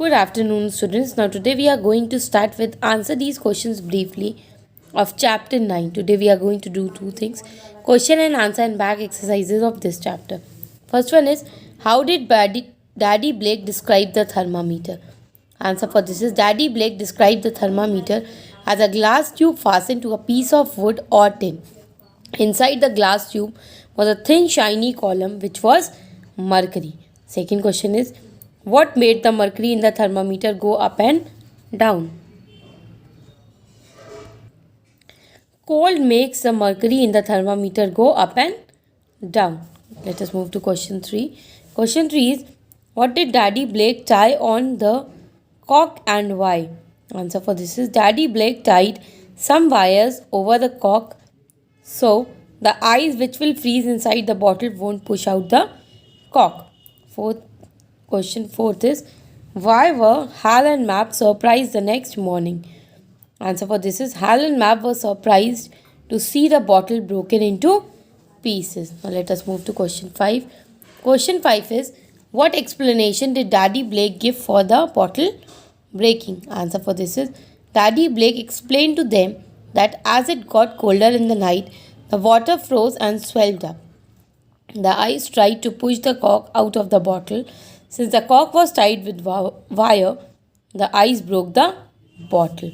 Good afternoon, students. Now, today we are going to start with answer these questions briefly of chapter 9. Today we are going to do two things, question and answer and back exercises of this chapter. First one is, how did Daddy Blake describe the thermometer? Answer for this is, Daddy Blake described the thermometer as a glass tube fastened to a piece of wood or tin. Inside the glass tube was a thin shiny column which was mercury. Second question is, what made the mercury in the thermometer go up and down? Cold makes the mercury in the thermometer go up and down. Let us move to question 3. Question 3 is, what did Daddy Blake tie on the cork and why? Answer for this is, Daddy Blake tied some wires over the cork so the ice which will freeze inside the bottle won't push out the cork. Question 4 is, why were Hal and Mab surprised the next morning? Answer for this is, Hal and Mab were surprised to see the bottle broken into pieces. Now let us move to question 5. Question 5 is, what explanation did Daddy Blake give for the bottle breaking? Answer for this is, Daddy Blake explained to them that as it got colder in the night, the water froze and swelled up. The ice tried to push the cork out of the bottle. Since the cork was tied with wire, the ice broke the bottle.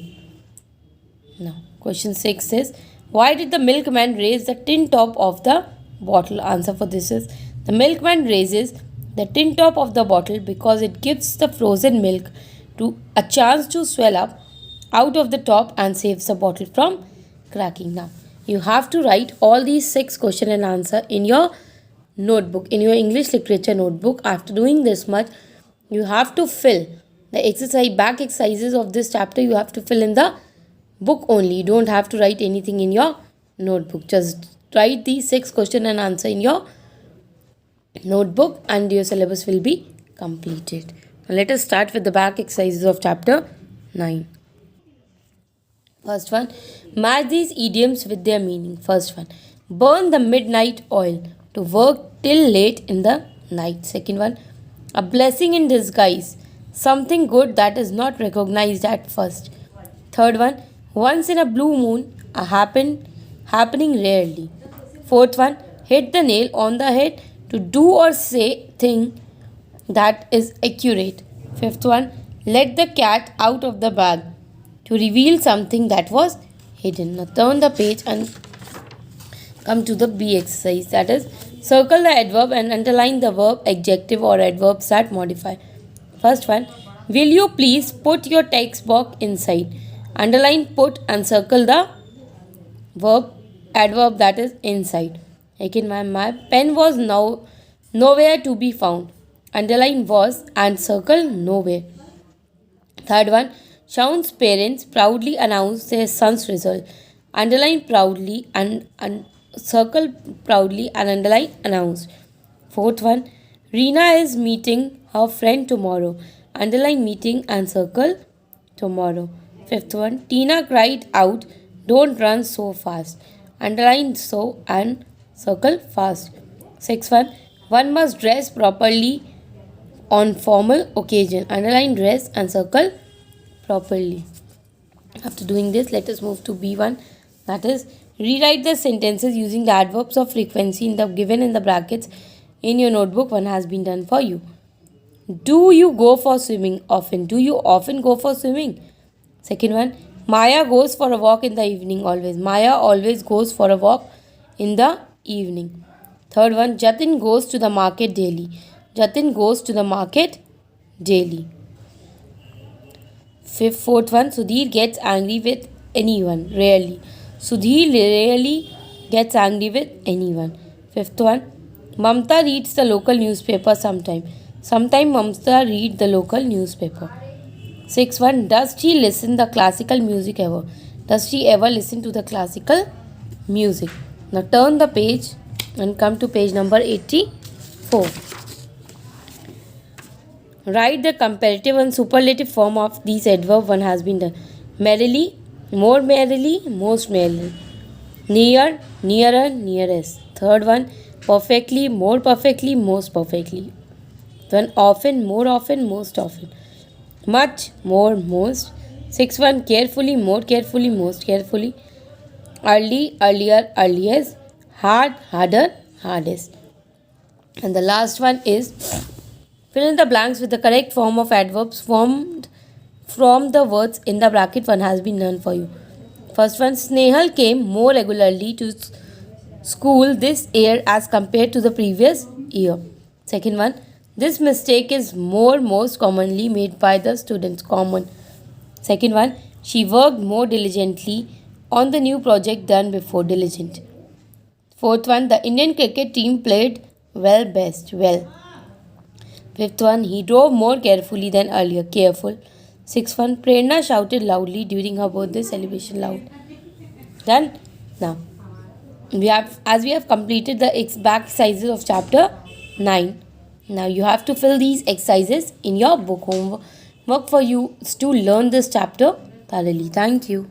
Now, question 6 is, why did the milkman raise the tin top of the bottle? Answer for this is, the milkman raises the tin top of the bottle because it gives the frozen milk to a chance to swell up out of the top and saves the bottle from cracking. Now, you have to write all these 6 question and answer in your notebook, in your English literature notebook. After doing this much, you have to fill the back exercises of this chapter. You have to fill in the book only. You don't have to write anything in your notebook. Just write these 6 question and answer in your notebook and your syllabus will be completed. Now let us start with the back exercises of chapter 9. First one, match these idioms with their meaning. First one, burn the midnight oil to work till late in the night. Second one, a blessing in disguise, something good that is not recognized at first. Third one, once in a blue moon, happening rarely. Fourth one, hit the nail on the head to do or say thing that is accurate. Fifth one, let the cat out of the bag to reveal something that was hidden. Now turn the page and come to the B exercise, that is, circle the adverb and underline the verb, adjective or adverbs that modify. First one, will you please put your text box inside? Underline put and circle the verb, adverb that is inside. Second one, my pen was nowhere to be found. Underline was and circle nowhere. Third one, Shaun's parents proudly announced their son's result. Underline proudly and circle proudly and underline announced. Fourth one, Reena is meeting her friend tomorrow. Underline meeting and circle tomorrow. Fifth one, Tina cried out, don't run so fast. Underline so and circle fast. Sixth one must dress properly on formal occasion. Underline dress and circle properly. After doing this, let us move to B1, that is, rewrite the sentences using the adverbs of frequency given in the brackets in your notebook. One has been done for you. Do you go for swimming often? Do you often go for swimming? Second one, Maya goes for a walk in the evening always. Maya always goes for a walk in the evening. Third one, Jatin goes to the market daily. Jatin goes to the market daily. Fourth one, Sudhir gets angry with anyone, rarely. Sudhir rarely gets angry with anyone. Fifth one, Mamta reads the local newspaper sometime. Sometime Mamta reads the local newspaper. Sixth one, does she listen the classical music ever? Does she ever listen to the classical music? Now turn the page and come to page number 84. Write the comparative and superlative form of these adverbs. One has been done. Merrily, most merrily. Near, nearer, nearest. Third one, perfectly, more perfectly, most perfectly. Then often, more often, most often. much, more, most. Sixth one, carefully, more carefully, most carefully. Early, earlier, earliest. Hard, harder, hardest. And the last one is fill in the blanks with the correct form of adverbs formed from the words in the bracket. One has been done for you. First one, Snehal came more regularly to school this year as compared to the previous year. Second one, this mistake is most commonly made by the students. Common. Second one, she worked more diligently on the new project than before. Diligent. Fourth one, the Indian cricket team played well best. Well. Fifth one, he drove more carefully than earlier. Careful. Sixth one, Prerna shouted loudly during her birthday celebration. Loud. Done. Now, we have completed the back exercises of chapter 9. Now you have to fill these exercises in your book. Homework for you is to learn this chapter thoroughly. Thank you.